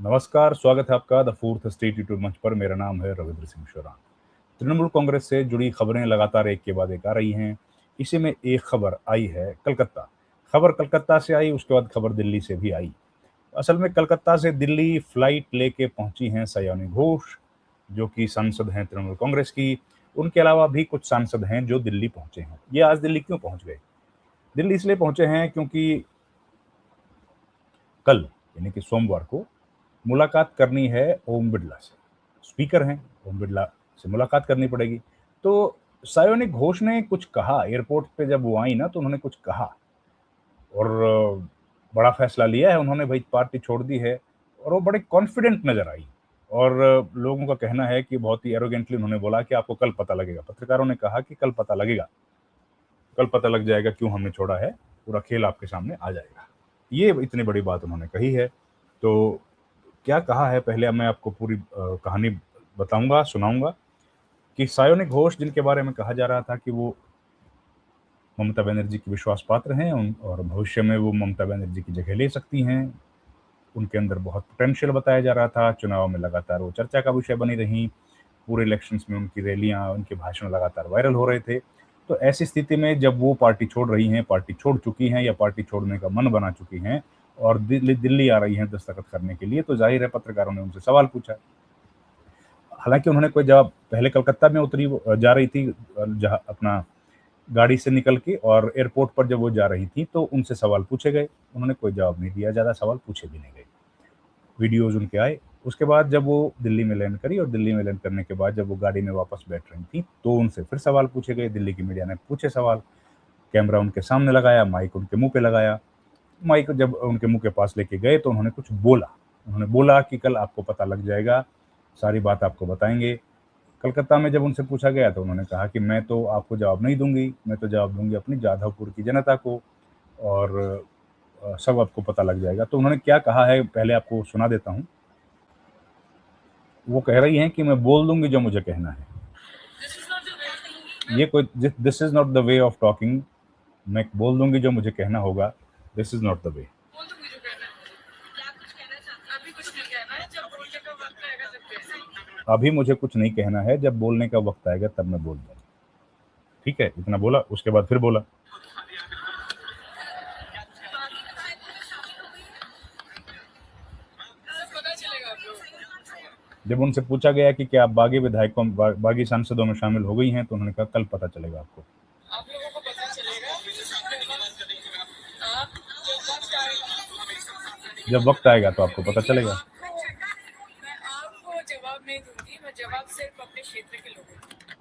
नमस्कार, स्वागत है आपका द फोर्थ स्टेट यूट्यूब मंच पर। मेरा नाम है रविंद्र सिंह शोरान। तृणमूल कांग्रेस से जुड़ी खबरें लगातार एक के बाद एक आ रही हैं। इसी में एक खबर आई है कलकत्ता। खबर कलकत्ता से आई, उसके बाद खबर दिल्ली से भी आई। असल में कलकत्ता से दिल्ली फ्लाइट लेके पहुंची हैं सयानी घोष, जो कि सांसद हैं तृणमूल कांग्रेस की। उनके अलावा भी कुछ सांसद हैं जो दिल्ली पहुंचे हैं। ये आज दिल्ली क्यों पहुंच गए? दिल्ली इसलिए पहुंचे हैं क्योंकि कल यानी कि सोमवार को मुलाकात करनी है ओम बिरला से। स्पीकर हैं, ओम बिरला से मुलाकात करनी पड़ेगी। तो सायोनी घोष ने कुछ कहा एयरपोर्ट पे, जब वो आई ना तो उन्होंने कुछ कहा और बड़ा फैसला लिया है उन्होंने। भाई पार्टी छोड़ दी है और वो बड़े कॉन्फिडेंट नजर आई। और लोगों का कहना है कि बहुत ही एरोगेंटली उन्होंने बोला कि आपको कल पता लगेगा। पत्रकारों ने कहा कि कल पता लगेगा, कल पता लग जाएगा क्यों हमने छोड़ा है, पूरा खेल आपके सामने आ जाएगा। ये इतनी बड़ी बात उन्होंने कही है। तो क्या कहा है, पहले मैं आपको पूरी कहानी बताऊंगा, सुनाऊंगा कि सायोनी घोष, जिनके बारे में कहा जा रहा था कि वो ममता बनर्जी की विश्वास पात्र हैं और भविष्य में वो ममता बनर्जी की जगह ले सकती हैं, उनके अंदर बहुत पोटेंशियल बताया जा रहा था। चुनाव में लगातार वो चर्चा का विषय बनी रही। पूरे इलेक्शंस में उनकी रैलियां, उनके भाषण लगातार वायरल हो रहे थे। तो ऐसी स्थिति में जब वो पार्टी छोड़ रही हैं, पार्टी छोड़ चुकी हैं या पार्टी छोड़ने का मन बना चुकी हैं और दिल्ली आ रही हैं दस्तखत करने के लिए, तो जाहिर है पत्रकारों ने उनसे सवाल पूछा। हालांकि उन्होंने कोई जवाब, पहले कलकत्ता में उतरी जा रही थी जहां अपना गाड़ी से निकल के, और एयरपोर्ट पर जब वो जा रही थी तो उनसे सवाल पूछे गए, उन्होंने कोई जवाब नहीं दिया, ज़्यादा सवाल पूछे भी नहीं गए। वीडियोज़ उनके आए। उसके बाद जब वो दिल्ली में लैंड करी और दिल्ली में लैंड करने के बाद जब वो गाड़ी में वापस बैठ रही थी तो उनसे फिर सवाल पूछे गए। दिल्ली की मीडिया ने पूछे सवाल, कैमरा उनके सामने लगाया, माइक उनके मुंह पे लगाया। माइक जब उनके मुंह के पास लेके गए तो उन्होंने कुछ बोला। उन्होंने बोला कि कल आपको पता लग जाएगा, सारी बात आपको बताएंगे। कलकत्ता में जब उनसे पूछा गया तो उन्होंने कहा कि मैं तो आपको जवाब नहीं दूंगी, मैं तो जवाब दूंगी अपनी जाधवपुर की जनता को, और सब आपको पता लग जाएगा। तो उन्होंने क्या कहा है पहले आपको सुना देता हूँ। वो कह रही हैं कि मैं बोल दूंगी जो मुझे कहना है। ये कोई this is not the way of talking. मैं बोल दूंगी जो मुझे कहना होगा, this is not the way. अभी मुझे कुछ नहीं कहना है, जब बोलने का वक्त आएगा तब मैं बोल दूंगा। ठीक है, इतना बोला। उसके बाद फिर बोला, जब उनसे पूछा गया कि क्या आप बागी विधायकों, बागी सांसदों में शामिल हो गई हैं, तो उन्होंने कहा कल पता चलेगा आपको। आप लोगों को पता चलेगा, जब वक्त आएगा तो आपको पता चलेगा।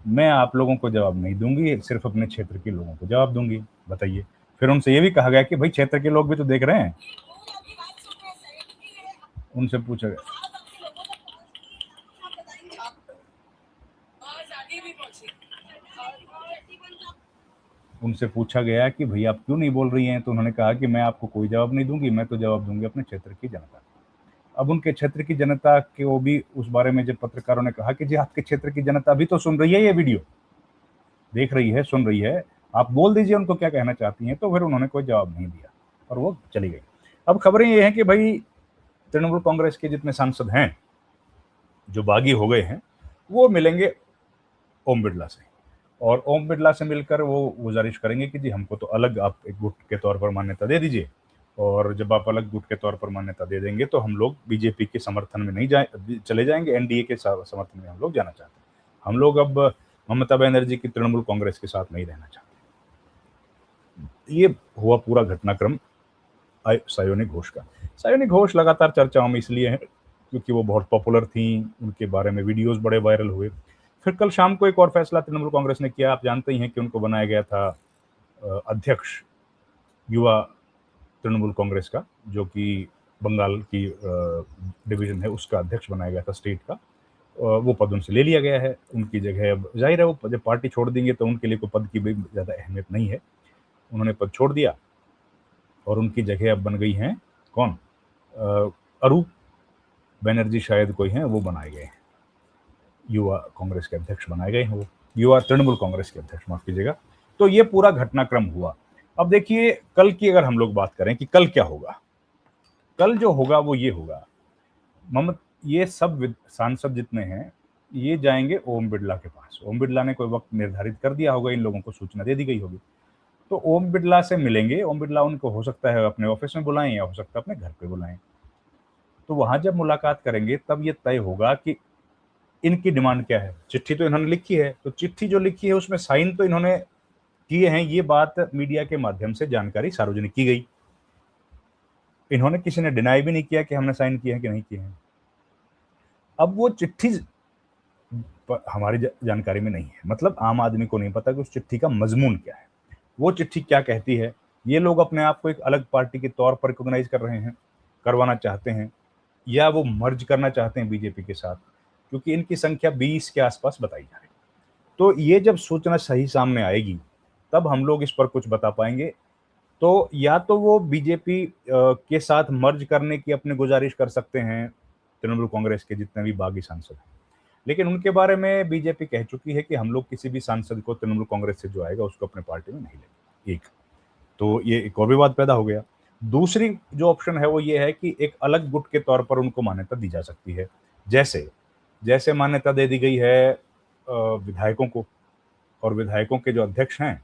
मैं आप लोगों को जवाब नहीं दूंगी, सिर्फ अपने क्षेत्र के लोगों को जवाब दूंगी। बताइए। फिर उनसे ये भी कहा गया कि भाई क्षेत्र के लोग भी तो देख रहे हैं। उनसे पूछा गया, उनसे पूछा गया कि भाई आप क्यों नहीं बोल रही हैं, तो उन्होंने कहा कि मैं आपको कोई जवाब नहीं दूंगी, मैं तो जवाब दूंगी अपने क्षेत्र की जनता को। अब उनके क्षेत्र की जनता के वो भी उस बारे में जब पत्रकारों ने कहा कि जी आपके क्षेत्र की जनता भी तो सुन रही है, ये वीडियो देख रही है, सुन रही है, आप बोल दीजिए उनको क्या कहना चाहती हैं, तो फिर उन्होंने कोई जवाब नहीं दिया और वो चली गई। अब खबरें ये हैं कि भाई तृणमूल कांग्रेस के जितने सांसद हैं जो बागी हो गए हैं, वो मिलेंगे ओम बिरला से, और ओम बिरला से मिलकर वो गुजारिश करेंगे कि जी हमको तो अलग आप एक गुट के तौर पर मान्यता दे दीजिए, और जब आप अलग गुट के तौर पर मान्यता दे देंगे तो हम लोग बीजेपी के समर्थन में नहीं चले जाएंगे, एनडीए के समर्थन में हम लोग जाना चाहते हैं। हम लोग अब ममता बनर्जी की तृणमूल कांग्रेस के साथ नहीं रहना चाहते। ये हुआ पूरा घटनाक्रम सायोनी घोष का। सायोनी घोष लगातार चर्चाओं में इसलिए है क्योंकि वो बहुत पॉपुलर थी, उनके बारे में वीडियोस बड़े वायरल हुए। फिर कल शाम को एक और फैसला तृणमूल कांग्रेस ने किया। आप जानते ही हैं कि उनको बनाया गया था अध्यक्ष युवा तृणमूल कांग्रेस का, जो कि बंगाल की डिवीजन है, उसका अध्यक्ष बनाया गया था स्टेट का। वो पद उनसे ले लिया गया है। उनकी जगह अब जाहिर है वो जब पार्टी छोड़ देंगे तो उनके लिए कोई पद की भी ज़्यादा अहमियत नहीं है। उन्होंने पद छोड़ दिया और उनकी जगह अब बन गई हैं कौन, अरूप बनर्जी शायद कोई हैं, वो बनाए गए हैं, युवा कांग्रेस के अध्यक्ष बनाए गए हैं, वो युवा तृणमूल कांग्रेस के अध्यक्ष, माफ कीजिएगा। तो ये पूरा घटनाक्रम हुआ। अब देखिए कल की अगर हम लोग बात करें कि कल क्या होगा, कल जो होगा वो ये होगा ये सब सांसद जितने हैं, ये जाएंगे ओम बिरला के पास। ओम बिरला ने कोई वक्त निर्धारित कर दिया होगा, इन लोगों को सूचना दे दी गई होगी, तो ओम बिरला से मिलेंगे। ओम बिरला उनको हो सकता है अपने ऑफिस में बुलाएं या हो सकता है अपने घर पे बुलाएं। तो वहां जब मुलाकात करेंगे तब ये तय होगा कि इनकी डिमांड क्या है। चिट्ठी तो इन्होंने लिखी है, तो चिट्ठी जो लिखी है उसमें साइन तो इन्होंने किए हैं, ये बात मीडिया के माध्यम से जानकारी सार्वजनिक की गई। इन्होंने किसी ने डिनाई भी नहीं किया कि हमने साइन किए हैं कि नहीं किए हैं। अब वो चिट्ठी हमारी जानकारी में नहीं है, मतलब आम आदमी को नहीं पता कि उस चिट्ठी का मजमून क्या है, वो चिट्ठी क्या कहती है। ये लोग अपने आप को एक अलग पार्टी के तौर पर रिकॉग्नाइज कर रहे हैं, करवाना चाहते हैं, या वो मर्ज करना चाहते हैं बीजेपी के साथ, क्योंकि इनकी संख्या 20 के आसपास बताई जा रही है। तो ये जब सूचना सही सामने आएगी तब हम लोग इस पर कुछ बता पाएंगे। तो या तो वो बीजेपी के साथ मर्ज करने की अपनी गुजारिश कर सकते हैं, तृणमूल कांग्रेस के जितने भी बागी सांसद हैं, लेकिन उनके बारे में बीजेपी कह चुकी है कि हम लोग किसी भी सांसद को तृणमूल कांग्रेस से जो आएगा उसको अपने पार्टी में नहीं लेंगे। एक तो ये एक और विवाद पैदा हो गया। दूसरी जो ऑप्शन है वो ये है कि एक अलग गुट के तौर पर उनको मान्यता दी जा सकती है, जैसे जैसे मान्यता दे दी गई है विधायकों को, और विधायकों के जो अध्यक्ष हैं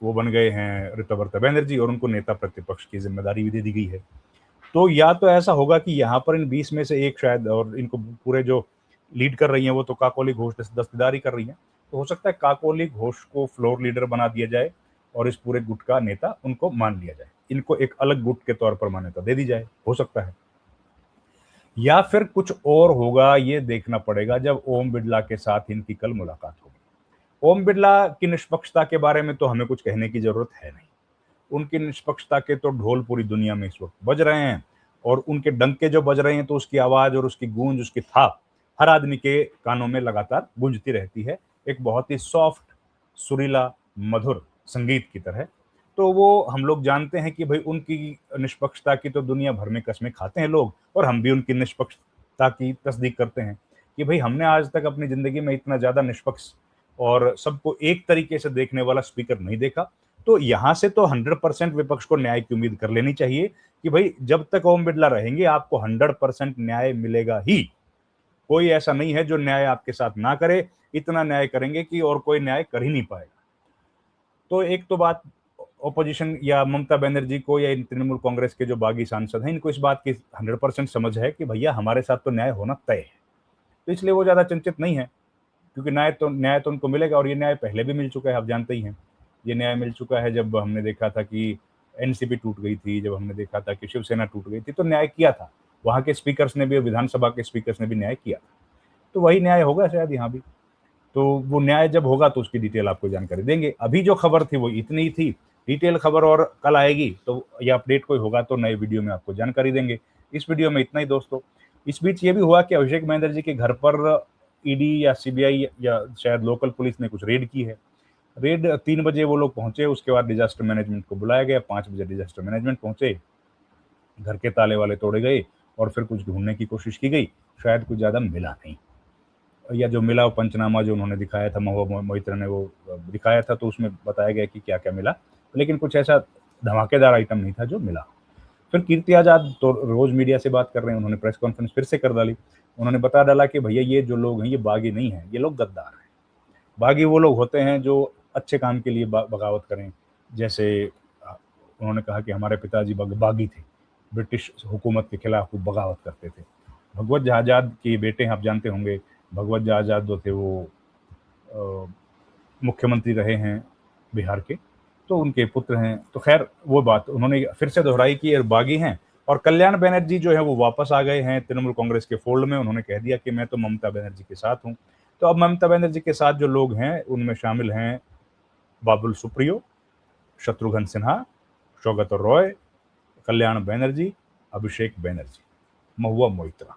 वो बन गए हैं ऋतुपर्ता बनर्जी, और उनको नेता प्रतिपक्ष की जिम्मेदारी भी दे दी गई है। तो या तो ऐसा होगा कि यहाँ पर इन 20 में से एक शायद, और इनको पूरे जो लीड कर रही हैं वो तो काकोली घोष दस्तदारी कर रही हैं, तो हो सकता है काकोली घोष को फ्लोर लीडर बना दिया जाए और इस पूरे गुट का नेता उनको मान लिया जाए, इनको एक अलग गुट के तौर पर मान्यता दे दी जाए, हो सकता है। या फिर कुछ और होगा, ये देखना पड़ेगा जब ओम बिरला के साथ इनकी कल मुलाकात होगी। ओम बिरला की निष्पक्षता के बारे में तो हमें कुछ कहने की जरूरत है नहीं। उनकी निष्पक्षता के तो ढोल पूरी दुनिया में इस वक्त बज रहे हैं, और उनके डंके जो बज रहे हैं तो उसकी आवाज और उसकी गूंज, उसकी थाप हर आदमी के कानों में लगातार गूंजती रहती है, एक बहुत ही सॉफ्ट, सुरीला, मधुर संगीत की तरह। तो वो हम लोग जानते हैं कि भाई उनकी निष्पक्षता की तो दुनिया भर में कस्में खाते हैं लोग, और हम भी उनकी निष्पक्षता की तस्दीक करते हैं कि भाई हमने आज तक अपनी जिंदगी में इतना ज्यादा निष्पक्ष और सबको एक तरीके से देखने वाला स्पीकर नहीं देखा। तो यहां से तो 100% विपक्ष को न्याय की उम्मीद कर लेनी चाहिए कि भाई जब तक ओम बिरला रहेंगे आपको 100% न्याय मिलेगा ही। कोई ऐसा नहीं है जो न्याय आपके साथ ना करे, इतना न्याय करेंगे कि और कोई न्याय कर ही नहीं पाएगा। तो एक तो बात ओपोजिशन या ममता बनर्जी को या इन तृणमूल कांग्रेस के जो बागी सांसद हैं, इनको इस बात की 100% समझ है कि भैया हमारे साथ तो न्याय होना तय है, तो इसलिए वो ज्यादा चिंतित नहीं है, क्योंकि न्याय तो उनको मिलेगा, और ये न्याय पहले भी मिल चुका है, आप जानते ही हैं। ये न्याय मिल चुका है जब हमने देखा था कि एनसीपी टूट गई थी, जब हमने देखा था कि शिवसेना टूट गई थी, तो न्याय किया था। वहां के स्पीकर्स ने भी, विधानसभा के स्पीकर्स ने भी न्याय किया था। तो वही न्याय होगा शायद यहाँ भी। तो वो न्याय जब होगा तो उसकी डिटेल आपको जानकारी देंगे। अभी जो खबर थी वो इतनी ही थी, डिटेल खबर और कल आएगी, तो या अपडेट कोई होगा तो नए वीडियो में आपको जानकारी देंगे। इस वीडियो में इतना ही दोस्तों। इस बीच ये भी हुआ कि अभिषेक बनर्जी के घर पर ईडी या सीबीआई या शायद लोकल पुलिस ने कुछ रेड की है। रेड 3 बजे वो लोग पहुंचे, उसके बाद डिजास्टर मैनेजमेंट को बुलाया गया, 5 बजे डिजास्टर मैनेजमेंट पहुंचे, घर के ताले वाले तोड़े गए और फिर कुछ ढूंढने की कोशिश की गई, शायद कुछ ज़्यादा मिला नहीं, या जो मिला वो पंचनामा जो उन्होंने दिखाया था, महुआ मोहित्रा ने वो दिखाया था, तो उसमें बताया गया कि क्या क्या मिला, लेकिन कुछ ऐसा धमाकेदार आइटम नहीं था जो मिला। फिर कीर्ति आजाद तो रोज मीडिया से बात कर रहे हैं, उन्होंने प्रेस कॉन्फ्रेंस फिर से कर डाली। उन्होंने बता डाला कि भैया ये जो लोग हैं ये बागी नहीं है, ये लोग गद्दार हैं। बागी वो लोग होते हैं जो अच्छे काम के लिए बगावत करें। जैसे उन्होंने कहा कि हमारे पिताजी बागी थे, ब्रिटिश हुकूमत के खिलाफ वो बगावत करते थे। भगवत आजाद के बेटे हैं, आप जानते होंगे, भगवत आजाद जो थे वो मुख्यमंत्री रहे हैं बिहार के, तो उनके पुत्र हैं। तो खैर वो बात उन्होंने फिर से दोहराई कि ये बागी हैं। और कल्याण बनर्जी जो है वो वापस आ गए हैं तृणमूल कांग्रेस के फोल्ड में। उन्होंने कह दिया कि मैं तो ममता बनर्जी के साथ हूं। तो अब ममता बनर्जी के साथ जो लोग हैं उनमें शामिल हैं बाबुल सुप्रियो, शत्रुघ्न सिन्हा, सौगत रॉय, कल्याण बनर्जी, अभिषेक बनर्जी, महुआ मोइत्रा।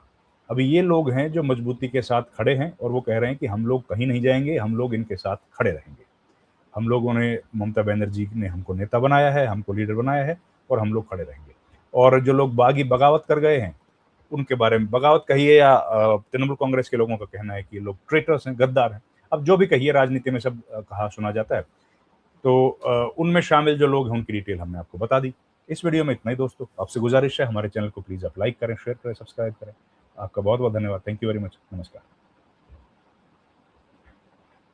अभी ये लोग हैं जो मजबूती के साथ खड़े हैं और वो कह रहे हैं कि हम लोग कहीं नहीं जाएंगे, हम लोग इनके साथ खड़े रहेंगे। हम लोगों ने, ममता बनर्जी ने हमको नेता बनाया है, हमको लीडर बनाया है, और हम लोग खड़े रहेंगे। और जो लोग बागी बगावत कर गए हैं उनके बारे में, बगावत कहिए या तृणमूल कांग्रेस के लोगों का कहना है कि लोग ट्रेटर्स हैं, गद्दार हैं, अब जो भी कहिए, राजनीति में सब कहा सुना जाता है। तो उनमें शामिल जो लोग हैं उनकी डिटेल हमने आपको बता दी। इस वीडियो में इतना ही दोस्तों। आपसे गुजारिश है हमारे चैनल को प्लीज़ आप लाइक करें, शेयर करें, सब्सक्राइब करें। आपका बहुत-बहुत धन्यवाद। Thank you very much. नमस्कार।